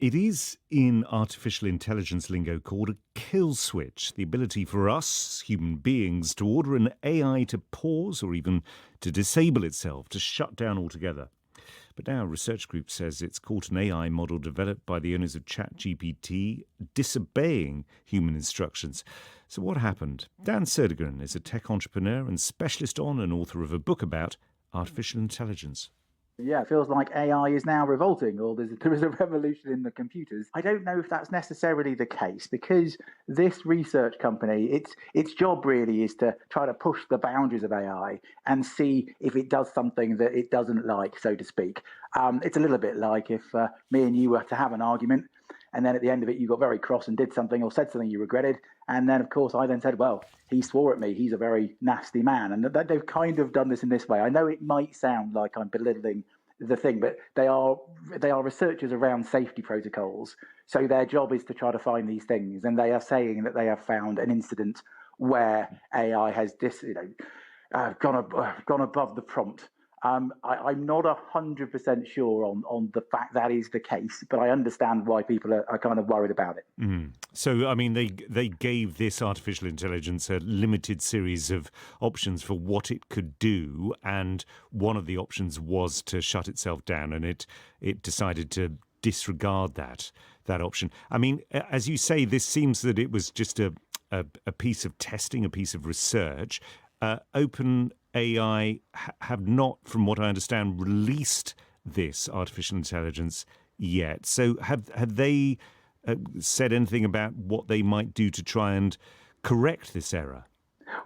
It is in artificial intelligence lingo called a kill switch, the ability for us, human beings, to order an AI to pause or even to disable itself, to shut down altogether. But now a research group says it's caught an AI model developed by the owners of ChatGPT disobeying human instructions. So what happened? Dan Serdegren is a tech entrepreneur and specialist on and author of a book about artificial intelligence. Yeah, it feels like AI is now revolting, or there is a revolution in the computers. I don't know if that's necessarily the case because this research company, its job really is to try to push the boundaries of AI and see if it does something that it doesn't like, so to speak. It's a little bit like if me and you were to have an argument, and then at the end of it, you got very cross and did something or said something you regretted. And then, of course, I then said, well, he swore at me. He's a very nasty man. And they've kind of done this in this way. I know it might sound like I'm belittling the thing, but they are researchers around safety protocols. So their job is to try to find these things. And they are saying that they have found an incident where AI has gone above the prompt. I'm not 100% sure on the fact that is the case, but I understand why people are kind of worried about it. So, I mean, they gave this artificial intelligence a limited series of options for what it could do, and one of the options was to shut itself down, and it decided to disregard that option. I mean, as you say, this seems that it was just a piece of testing, a piece of research. OpenAI have not, from what I understand, released this artificial intelligence yet. So have they said anything about what they might do to try and correct this error?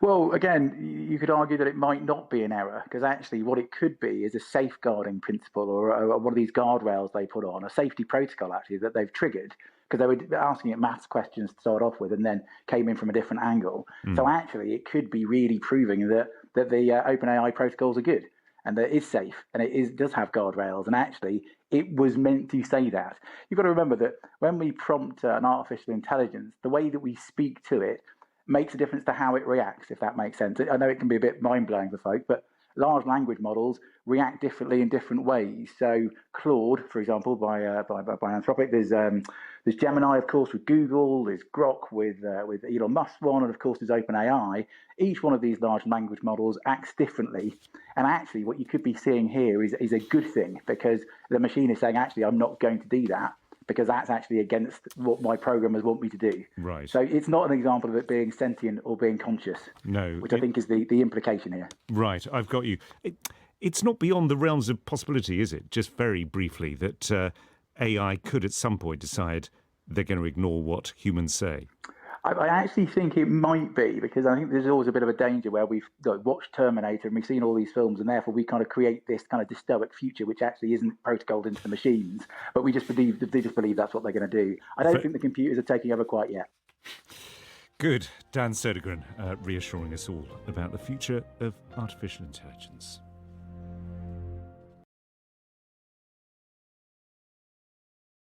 Well, again, you could argue that it might not be an error because actually what it could be is a safeguarding principle or one of these guardrails they put on, a safety protocol actually that they've triggered because they were asking it maths questions to start off with and then came in from a different angle. So actually it could be really proving that the OpenAI protocols are good and that it is safe and does have guardrails. And actually it was meant to say that. You've got to remember that when we prompt an artificial intelligence, the way that we speak to it makes a difference to how it reacts, if that makes sense. I know it can be a bit mind-blowing for folk, but large language models react differently in different ways. So Claude, for example, by Anthropic, there's Gemini, of course, with Google, there's Grok with Elon Musk's one, and of course there's OpenAI. Each one of these large language models acts differently. And actually what you could be seeing here is a good thing because the machine is saying, actually, I'm not going to do that, because that's actually against what my programmers want me to do. Right. So it's not an example of it being sentient or being conscious. No. Which I think is the implication here. Right, I've got you. It's not beyond the realms of possibility, is it? Just very briefly, that AI could at some point decide they're going to ignore what humans say. I actually think it might be, because I think there's always a bit of a danger where we've watched Terminator and we've seen all these films, and therefore we kind of create this kind of dystopic future which actually isn't protocoled into the machines, but they just believe that's what they're going to do. I don't think the computers are taking over quite yet. Good. Dan Serdegren reassuring us all about the future of artificial intelligence.